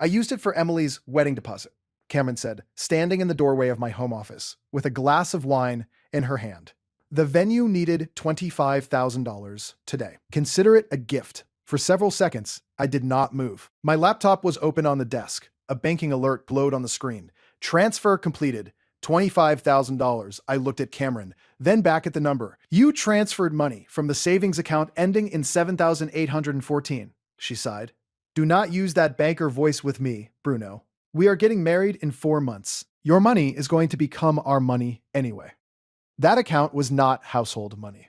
I used it for Emily's wedding deposit, Cameron said, standing in the doorway of my home office with a glass of wine in her hand. The venue needed $25,000 today. Consider it a gift. For several seconds, I did not move. My laptop was open on the desk. A banking alert glowed on the screen. Transfer completed. $25,000. I looked at Cameron, then back at the number. You transferred money from the savings account ending in 7,814, she sighed. Do not use that banker voice with me, Bruno. We are getting married in 4 months. Your money is going to become our money anyway. That account was not household money.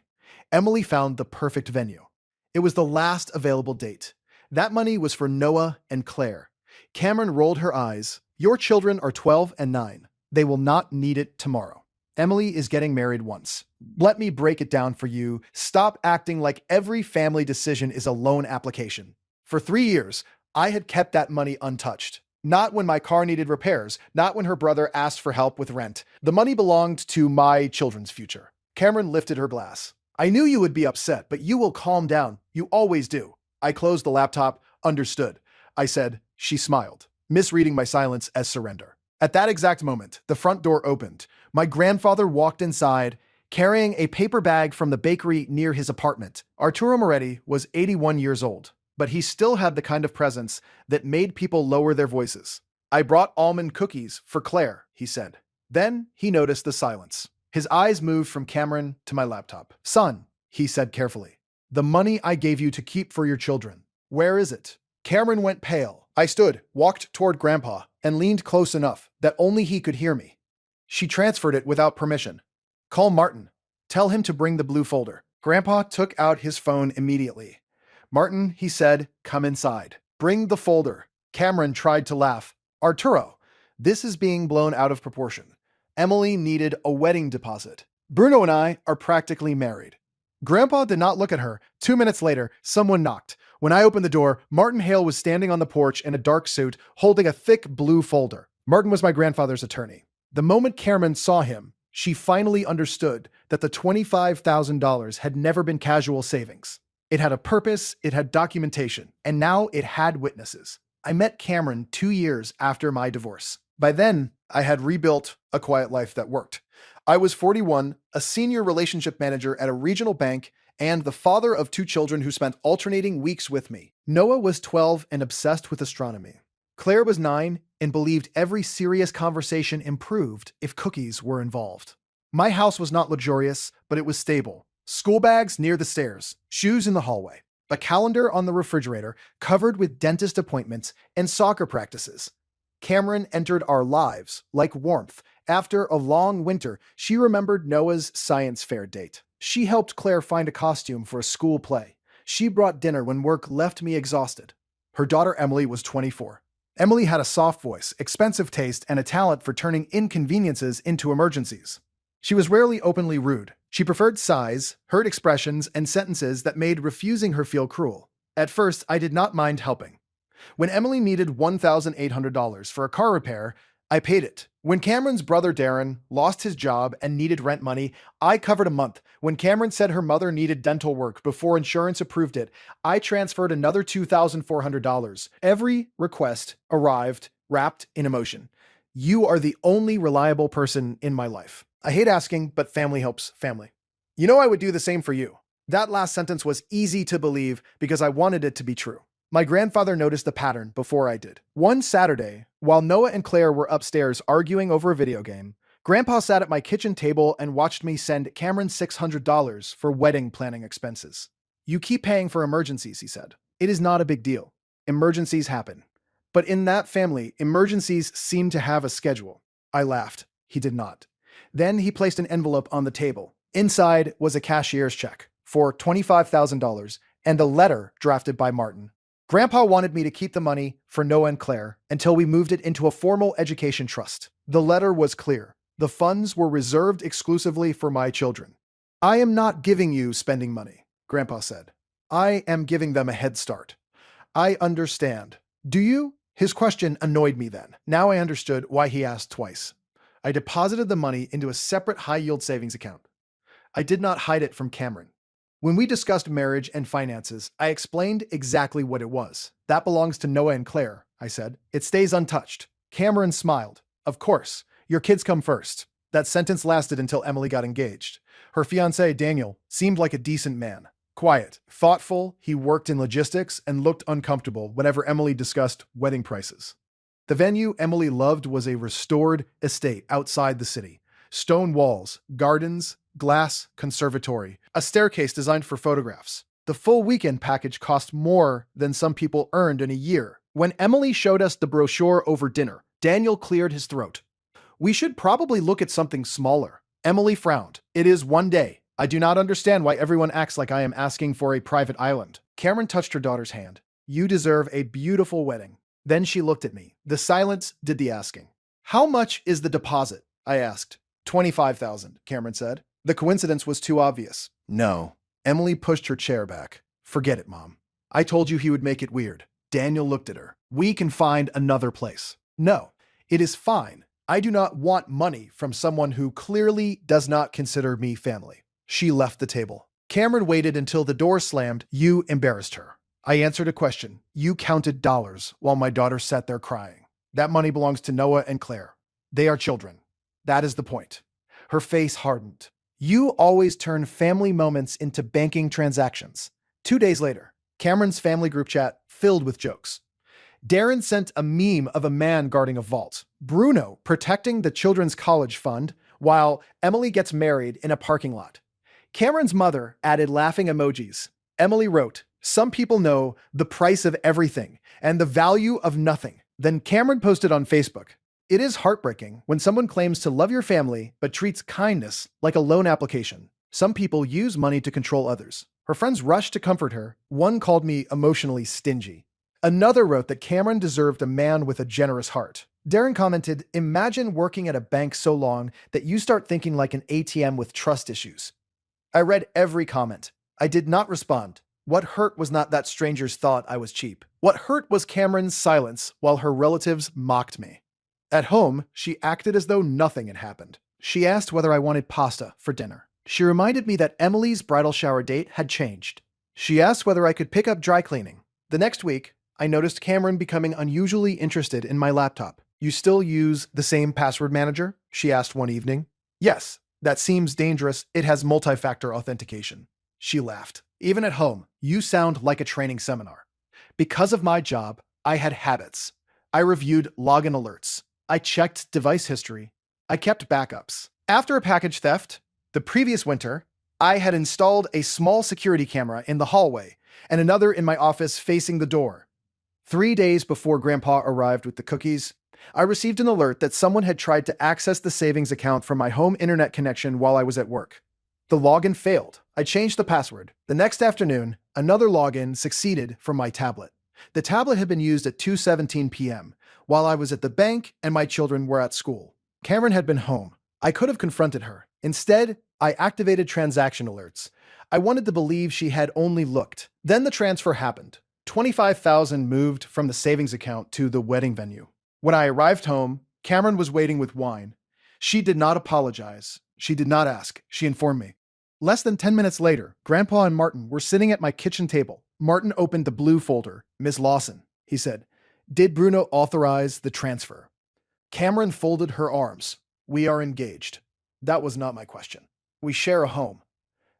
Emily found the perfect venue. It was the last available date. That money was for Noah and Claire. Cameron rolled her eyes. Your children are 12 and 9. They will not need it tomorrow. Emily is getting married once. Let me break it down for you. Stop acting like every family decision is a loan application. For 3 years, I had kept that money untouched. Not when my car needed repairs, not when her brother asked for help with rent. The money belonged to my children's future. Cameron lifted her glass. I knew you would be upset, but you will calm down. You always do. I closed the laptop. Understood, I said. She smiled, misreading my silence as surrender. At that exact moment, the front door opened. My grandfather walked inside, carrying a paper bag from the bakery near his apartment. Arturo Moretti was 81 years old, but he still had the kind of presence that made people lower their voices. I brought almond cookies for Claire, he said. Then he noticed the silence. His eyes moved from Cameron to my laptop. Son, he said carefully, the money I gave you to keep for your children. Where is it? Cameron went pale. I stood, walked toward Grandpa, and leaned close enough that only he could hear me. She transferred it without permission. Call Martin. Tell him to bring the blue folder. Grandpa took out his phone immediately. Martin, he said, come inside. Bring the folder. Cameron tried to laugh. Arturo, this is being blown out of proportion. Emily needed a wedding deposit. Bruno and I are practically married. Grandpa did not look at her. 2 minutes later, someone knocked. When I opened the door, Martin Hale was standing on the porch in a dark suit, holding a thick blue folder. Martin was my grandfather's attorney. The moment Cameron saw him, she finally understood that the $25,000 had never been casual savings. It had a purpose, it had documentation, and now it had witnesses. I met Cameron 2 years after my divorce. By then, I had rebuilt a quiet life that worked. I was 41, a senior relationship manager at a regional bank, and the father of 2 children who spent alternating weeks with me. Noah was 12 and obsessed with astronomy. Claire was 9 and believed every serious conversation improved if cookies were involved. My house was not luxurious, but it was stable. School bags near the stairs, shoes in the hallway, a calendar on the refrigerator covered with dentist appointments and soccer practices. Cameron entered our lives like warmth. After a long winter, she remembered Noah's science fair date. She helped Claire find a costume for a school play. She brought dinner when work left me exhausted. Her daughter Emily was 24. Emily had a soft voice, expensive taste, and a talent for turning inconveniences into emergencies. She was rarely openly rude. She preferred sighs, hurt expressions, and sentences that made refusing her feel cruel. At first, I did not mind helping. When Emily needed $1,800 for a car repair, I paid it. When Cameron's brother Darren lost his job and needed rent money, I covered a month. When Cameron said her mother needed dental work before insurance approved it, I transferred another $2,400. Every request arrived wrapped in emotion. You are the only reliable person in my life. I hate asking, but family helps family. You know I would do the same for you. That last sentence was easy to believe because I wanted it to be true. My grandfather noticed the pattern before I did. One Saturday, while Noah and Claire were upstairs arguing over a video game, Grandpa sat at my kitchen table and watched me send Cameron $600 for wedding planning expenses. You keep paying for emergencies, he said. It is not a big deal. Emergencies happen. But in that family, emergencies seem to have a schedule. I laughed. He did not. Then he placed an envelope on the table. Inside was a cashier's check for $25,000 and a letter drafted by Martin. Grandpa wanted me to keep the money for Noah and Claire until we moved it into a formal education trust. The letter was clear. The funds were reserved exclusively for my children. I am not giving you spending money, Grandpa said. I am giving them a head start. I understand. Do you? His question annoyed me then. Now I understood why he asked twice. I deposited the money into a separate high-yield savings account. I did not hide it from Cameron. When we discussed marriage and finances, I explained exactly what it was. That belongs to Noah and Claire, I said. It stays untouched. Cameron smiled. Of course. Your kids come first. That sentence lasted until Emily got engaged. Her fiancé, Daniel, seemed like a decent man. Quiet, thoughtful, he worked in logistics and looked uncomfortable whenever Emily discussed wedding prices. The venue Emily loved was a restored estate outside the city. Stone walls, gardens, glass conservatory, a staircase designed for photographs. The full weekend package cost more than some people earned in a year. When Emily showed us the brochure over dinner, Daniel cleared his throat. We should probably look at something smaller. Emily frowned. It is one day. I do not understand why everyone acts like I am asking for a private island. Cameron touched her daughter's hand. You deserve a beautiful wedding. Then she looked at me. The silence did the asking. How much is the deposit? I asked. $25,000, Cameron said. The coincidence was too obvious. No. Emily pushed her chair back. Forget it, Mom. I told you he would make it weird. Daniel looked at her. We can find another place. No, it is fine. I do not want money from someone who clearly does not consider me family. She left the table. Cameron waited until the door slammed. You embarrassed her. I answered a question. You counted dollars while my daughter sat there crying. That money belongs to Noah and Claire. They are children. That is the point. Her face hardened. You always turn family moments into banking transactions. 2 days later, Cameron's family group chat filled with jokes. Darren sent a meme of a man guarding a vault. Bruno protecting the children's college fund while Emily gets married in a parking lot. Cameron's mother added laughing emojis. Emily wrote, some people know the price of everything and the value of nothing. Then Cameron posted on Facebook, it is heartbreaking when someone claims to love your family but treats kindness like a loan application. Some people use money to control others. Her friends rushed to comfort her. One called me emotionally stingy. Another wrote that Cameron deserved a man with a generous heart. Darren commented, imagine working at a bank so long that you start thinking like an ATM with trust issues. I read every comment. I did not respond. What hurt was not that strangers thought I was cheap. What hurt was Cameron's silence while her relatives mocked me. At home, she acted as though nothing had happened. She asked whether I wanted pasta for dinner. She reminded me that Emily's bridal shower date had changed. She asked whether I could pick up dry cleaning. The next week, I noticed Cameron becoming unusually interested in my laptop. You still use the same password manager? She asked one evening. Yes, that seems dangerous. It has multi-factor authentication. She laughed. Even at home, you sound like a training seminar. Because of my job, I had habits. I reviewed login alerts. I checked device history. I kept backups. After a package theft, the previous winter, I had installed a small security camera in the hallway and another in my office facing the door. 3 days before Grandpa arrived with the cookies, I received an alert that someone had tried to access the savings account from my home internet connection while I was at work. The login failed. I changed the password. The next afternoon, another login succeeded from my tablet. The tablet had been used at 2:17 p.m. while I was at the bank and my children were at school. Cameron had been home. I could have confronted her. Instead, I activated transaction alerts. I wanted to believe she had only looked. Then the transfer happened. $25,000 moved from the savings account to the wedding venue. When I arrived home, Cameron was waiting with wine. She did not apologize. She did not ask. She informed me. Less than 10 minutes later, Grandpa and Martin were sitting at my kitchen table. Martin opened the blue folder. Ms. Lawson, he said, did Bruno authorize the transfer? Cameron folded her arms. We are engaged. That was not my question. We share a home.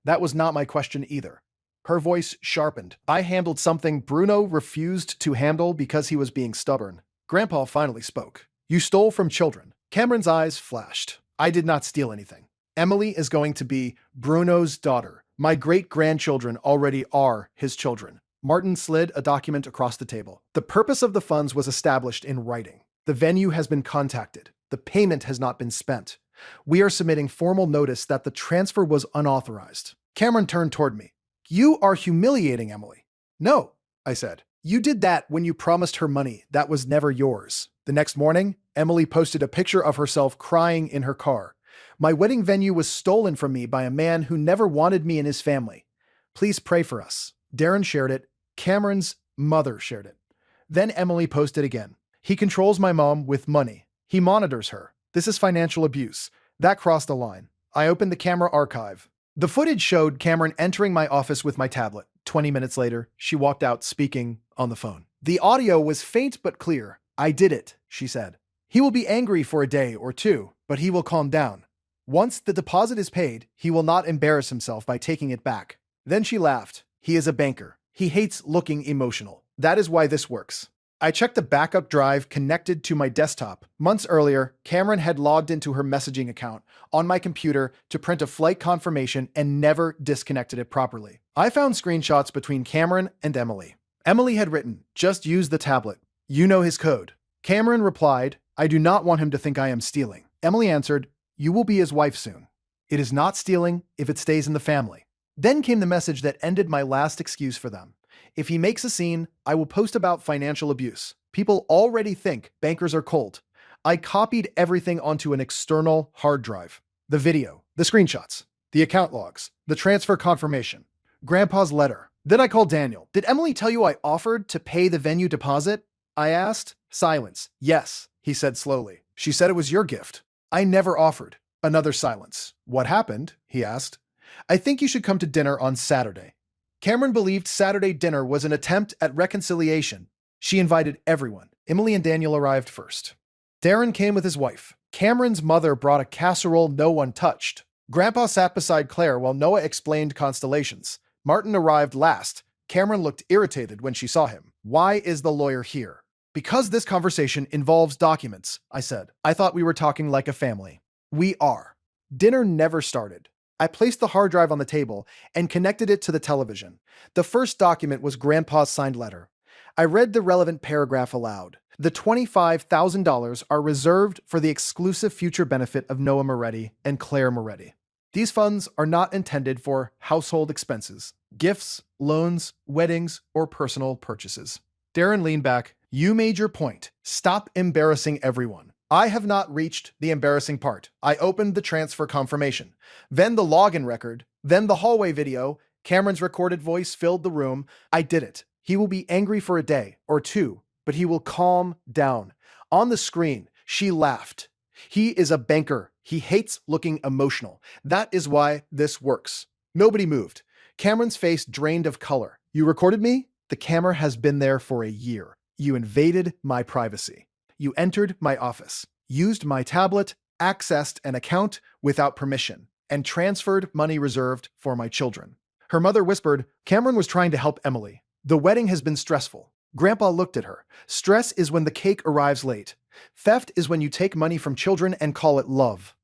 That was not my question either. Her voice sharpened. I handled something Bruno refused to handle because he was being stubborn. Grandpa finally spoke. You stole from children. Cameron's eyes flashed. I did not steal anything. Emily is going to be Bruno's daughter. My great-grandchildren already are his children. Martin slid a document across the table. The purpose of the funds was established in writing. The venue has been contacted. The payment has not been spent. We are submitting formal notice that the transfer was unauthorized. Cameron turned toward me. You are humiliating Emily. No, I said. You did that when you promised her money that was never yours. The next morning, Emily posted a picture of herself crying in her car. My wedding venue was stolen from me by a man who never wanted me in his family. Please pray for us. Darren shared it. Cameron's mother shared it. Then Emily posted again. He controls my mom with money. He monitors her. This is financial abuse. That crossed the line. I opened the camera archive. The footage showed Cameron entering my office with my tablet. 20 minutes later, she walked out speaking on the phone. The audio was faint but clear. "I did it," she said. "He will be angry for a day or two, but he will calm down. Once the deposit is paid, he will not embarrass himself by taking it back." Then she laughed. "He is a banker. He hates looking emotional. That is why this works." I checked the backup drive connected to my desktop. Months earlier, Cameron had logged into her messaging account on my computer to print a flight confirmation and never disconnected it properly. I found screenshots between Cameron and Emily. Emily had written, "Just use the tablet. You know his code." Cameron replied, "I do not want him to think I am stealing." Emily answered, "You will be his wife soon. It is not stealing if it stays in the family." Then came the message that ended my last excuse for them. "If he makes a scene, I will post about financial abuse. People already think bankers are cold." I copied everything onto an external hard drive. The video, the screenshots, the account logs, the transfer confirmation, Grandpa's letter. Then I called Daniel. "Did Emily tell you I offered to pay the venue deposit?" I asked. Silence. "Yes," he said slowly. "She said it was your gift." "I never offered." Another silence. "What happened?" he asked. "I think you should come to dinner on Saturday." Cameron believed Saturday dinner was an attempt at reconciliation. She invited everyone. Emily and Daniel arrived first. Darren came with his wife. Cameron's mother brought a casserole no one touched. Grandpa sat beside Claire while Noah explained constellations. Martin arrived last. Cameron looked irritated when she saw him. "Why is the lawyer here?" "Because this conversation involves documents," I said. "I thought we were talking like a family." "We are." Dinner never started. I placed the hard drive on the table and connected it to the television. The first document was Grandpa's signed letter. I read the relevant paragraph aloud. "The $25,000 are reserved for the exclusive future benefit of Noah Moretti and Claire Moretti. These funds are not intended for household expenses, gifts, loans, weddings, or personal purchases." Darren leaned back. "You made your point. Stop embarrassing everyone." I have not reached the embarrassing part. I opened the transfer confirmation, then the login record, then the hallway video. Cameron's recorded voice filled the room. "I did it. He will be angry for a day or two, but he will calm down." On the screen, she laughed. "He is a banker. He hates looking emotional. That is why this works." Nobody moved. Cameron's face drained of color. "You recorded me? The camera has been there for a year. You invaded my privacy. You entered my office, used my tablet, accessed an account without permission, and transferred money reserved for my children." Her mother whispered, "Cameron was trying to help Emily. The wedding has been stressful." Grandpa looked at her. "Stress is when the cake arrives late. Theft is when you take money from children and call it love."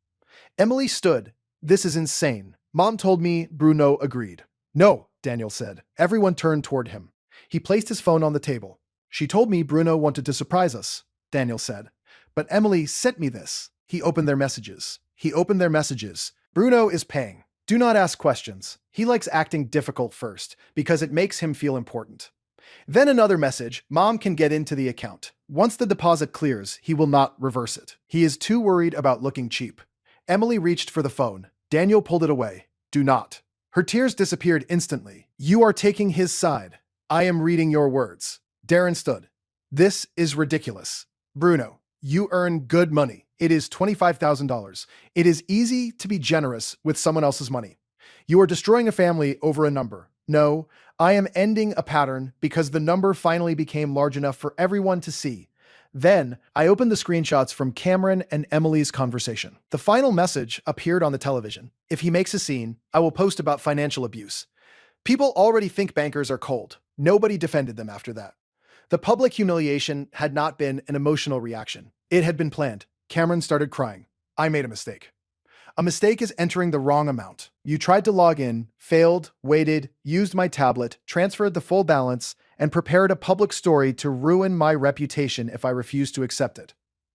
Emily stood. "This is insane. Mom told me." Bruno agreed. "No," Daniel said. Everyone turned toward him. He placed his phone on the table. "She told me Bruno wanted to surprise us," Daniel said. "But Emily sent me this." He opened their messages. "Bruno is paying. Do not ask questions. He likes acting difficult first, because it makes him feel important." Then another message: "Mom can get into the account. Once the deposit clears, he will not reverse it. He is too worried about looking cheap." Emily reached for the phone. Daniel pulled it away. "Do not." Her tears disappeared instantly. "You are taking his side. I am reading your words." Darren stood. "This is ridiculous. Bruno, you earn good money. It is $25,000. It is easy to be generous with someone else's money. You are destroying a family over a number. No, I am ending a pattern because the number finally became large enough for everyone to see." Then I opened the screenshots from Cameron and Emily's conversation. The final message appeared on the television. "If he makes a scene, I will post about financial abuse." People already think bankers are cold. Nobody defended them after that. The public humiliation had not been an emotional reaction. It had been planned. Cameron started crying. "I made a mistake. A mistake is entering the wrong amount. You tried to log in, failed, waited, used my tablet, transferred the full balance, and prepared a public story to ruin my reputation if I refused to accept it.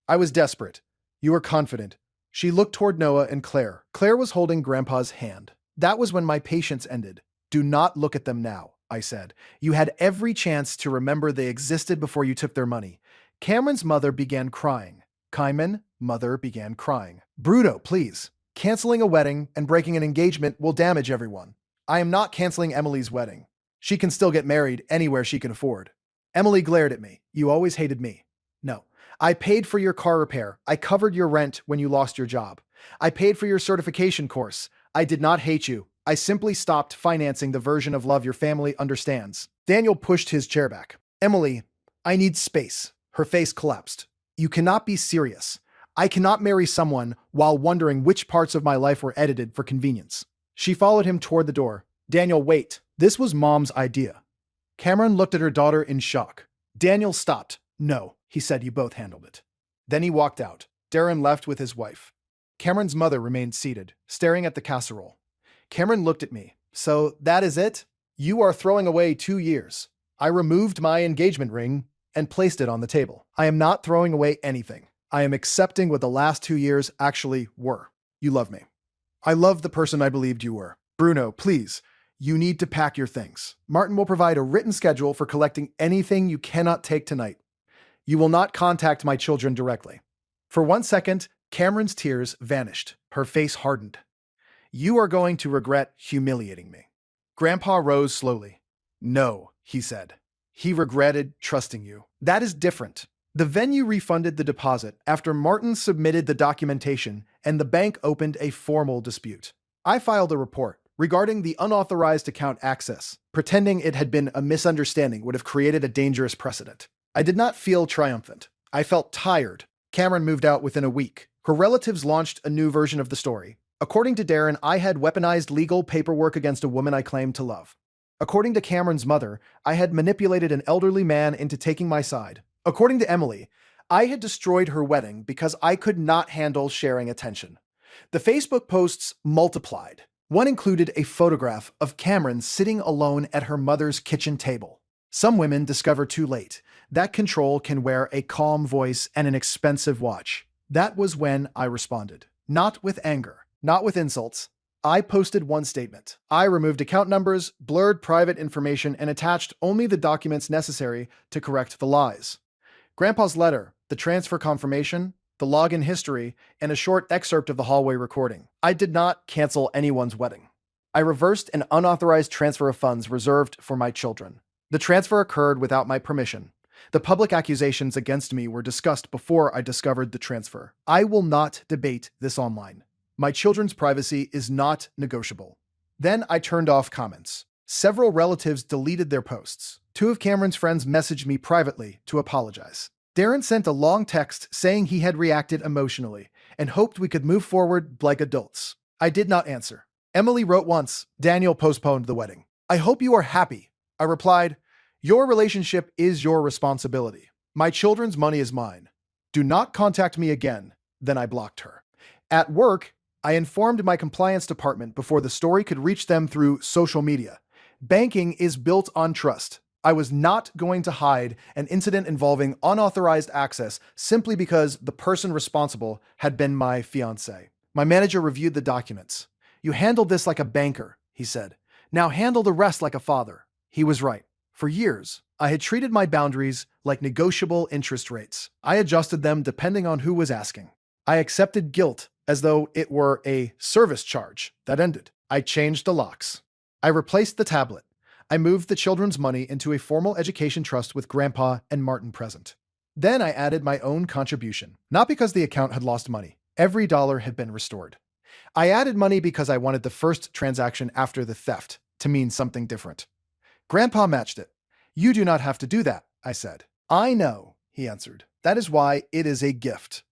I was desperate. You were confident." She looked toward Noah and Claire. Claire was holding Grandpa's hand. "That was when my patience ended. Do not look at them now," I said. "You had every chance to remember they existed before you took their money." Cameron's mother began crying. Mother began crying. "Bruno, please. Canceling a wedding and breaking an engagement will damage everyone. I am not canceling Emily's wedding. She can still get married anywhere she can afford." Emily glared at me. "You always hated me." "No. I paid for your car repair. I covered your rent when you lost your job. I paid for your certification course. I did not hate you. I simply stopped financing the version of love your family understands." Daniel pushed his chair back. "Emily, I need space. Her face collapsed. You cannot be serious. I cannot marry someone while wondering which parts of my life were edited for convenience. She followed him toward the door. Daniel, wait. This was Mom's idea. Cameron looked at her daughter in shock. Daniel stopped. No, he said, you both handled it. Then he walked out. Darren left with his wife. Cameron's mother remained seated, staring at the casserole. Cameron looked at me. So that is it? You are throwing away 2 years. I removed my engagement ring and placed it on the table. I am not throwing away anything. I am accepting what the last 2 years actually were. You love me. I love the person I believed you were. Bruno, please. You need to pack your things. Martin will provide a written schedule for collecting anything you cannot take tonight. You will not contact my children directly. For 1 second, Cameron's tears vanished. Her face hardened. You are going to regret humiliating me. Grandpa rose slowly. No, he said. He regretted trusting you. That is different. The venue refunded the deposit after Martin submitted the documentation and the bank opened a formal dispute. I filed a report regarding the unauthorized account access, pretending it had been a misunderstanding would have created a dangerous precedent. I did not feel triumphant. I felt tired. Cameron moved out within a week. Her relatives launched a new version of the story. According to Darren, I had weaponized legal paperwork against a woman I claimed to love. According to Cameron's mother, I had manipulated an elderly man into taking my side. According to Emily, I had destroyed her wedding because I could not handle sharing attention. The Facebook posts multiplied. One included a photograph of Cameron sitting alone at her mother's kitchen table. Some women discover too late that control can wear a calm voice and an expensive watch. That was when I responded. Not with anger, not with insults. I posted one statement. I removed account numbers, blurred private information, and attached only the documents necessary to correct the lies. Grandpa's letter, the transfer confirmation, the login history, and a short excerpt of the hallway recording. I did not cancel anyone's wedding. I reversed an unauthorized transfer of funds reserved for my children. The transfer occurred without my permission. The public accusations against me were discussed before I discovered the transfer. I will not debate this online. My children's privacy is not negotiable. Then I turned off comments. Several relatives deleted their posts. 2 of Cameron's friends messaged me privately to apologize. Darren sent a long text saying he had reacted emotionally and hoped we could move forward like adults. I did not answer. Emily wrote once, Daniel postponed the wedding. I hope you are happy. I replied, your relationship is your responsibility. My children's money is mine. Do not contact me again. Then I blocked her. At work, I informed my compliance department before the story could reach them through social media. Banking is built on trust. I was not going to hide an incident involving unauthorized access simply because the person responsible had been my fiancé. My manager reviewed the documents. You handled this like a banker, he said. Now handle the rest like a father. He was right. For years, I had treated my boundaries like negotiable interest rates. I adjusted them depending on who was asking. I accepted guilt as though it were a service charge that ended. I changed the locks. I replaced the tablet. I moved the children's money into a formal education trust with Grandpa and Martin present. Then I added my own contribution, not because the account had lost money. Every dollar had been restored. I added money because I wanted the first transaction after the theft to mean something different. Grandpa matched it. You do not have to do that, I said. I know, he answered. That is why it is a gift.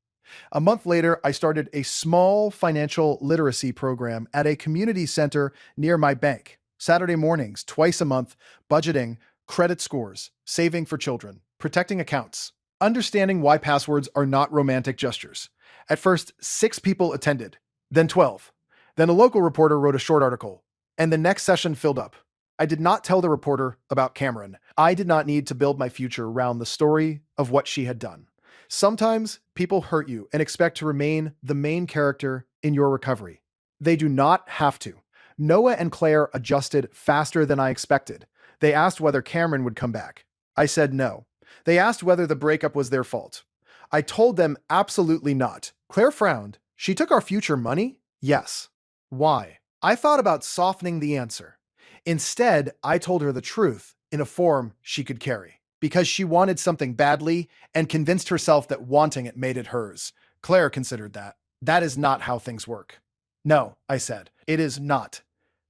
A month later, I started a small financial literacy program at a community center near my bank. Saturday mornings, twice a month, budgeting, credit scores, saving for children, protecting accounts, understanding why passwords are not romantic gestures. At first, 6 people attended, then 12. Then a local reporter wrote a short article, and the next session filled up. I did not tell the reporter about Cameron. I did not need to build my future around the story of what she had done. Sometimes people hurt you and expect to remain the main character in your recovery. They do not have to. Noah and Claire adjusted faster than I expected. They asked whether Cameron would come back. I said no. They asked whether the breakup was their fault. I told them absolutely not. Claire frowned. She took our future money? Yes. Why? I thought about softening the answer. Instead, I told her the truth in a form she could carry. Because she wanted something badly and convinced herself that wanting it made it hers. Claire considered that. That is not how things work. No, I said, it is not.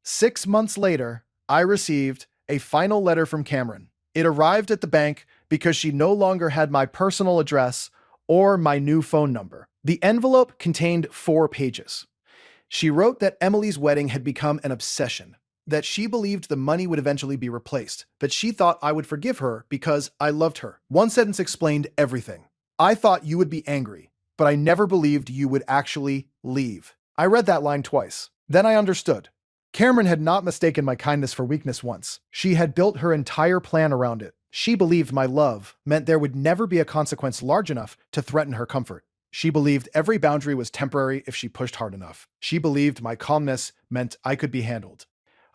6 months later, I received a final letter from Cameron. It arrived at the bank because she no longer had my personal address or my new phone number. The envelope contained 4 pages. She wrote that Emily's wedding had become an obsession, that she believed the money would eventually be replaced, that she thought I would forgive her because I loved her. One sentence explained everything. I thought you would be angry, but I never believed you would actually leave. I read that line twice. Then I understood. Cameron had not mistaken my kindness for weakness once. She had built her entire plan around it. She believed my love meant there would never be a consequence large enough to threaten her comfort. She believed every boundary was temporary if she pushed hard enough. She believed my calmness meant I could be handled.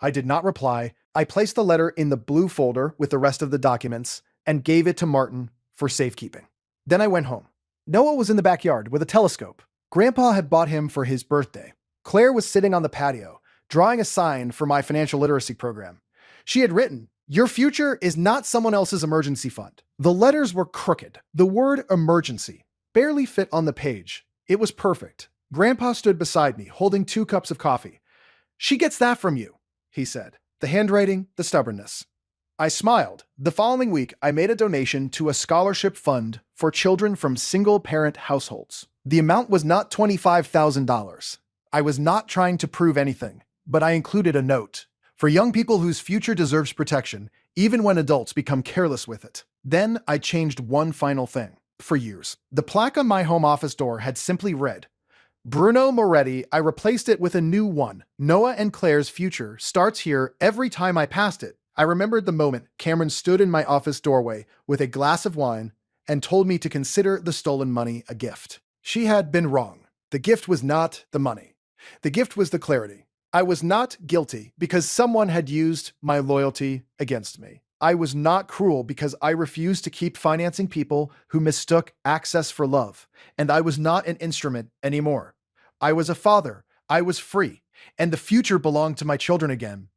I did not reply. I placed the letter in the blue folder with the rest of the documents and gave it to Martin for safekeeping. Then I went home. Noah was in the backyard with a telescope. Grandpa had bought him for his birthday. Claire was sitting on the patio, drawing a sign for my financial literacy program. She had written, "Your future is not someone else's emergency fund." The letters were crooked. The word emergency barely fit on the page. It was perfect. Grandpa stood beside me, holding 2 cups of coffee. "She gets that from you," he said. The handwriting, the stubbornness. I smiled. The following week, I made a donation to a scholarship fund for children from single-parent households. The amount was not $25,000. I was not trying to prove anything, but I included a note. For young people whose future deserves protection, even when adults become careless with it. Then I changed one final thing. For years, the plaque on my home office door had simply read, "Bruno Moretti." I replaced it with a new one. "Noah and Claire's future starts here." Every time I passed it, I remembered the moment Cameron stood in my office doorway with a glass of wine and told me to consider the stolen money a gift. She had been wrong. The gift was not the money. The gift was the clarity. I was not guilty because someone had used my loyalty against me. I was not cruel because I refused to keep financing people who mistook access for love. And I was not an instrument anymore. I was a father. I was free. And the future belonged to my children again.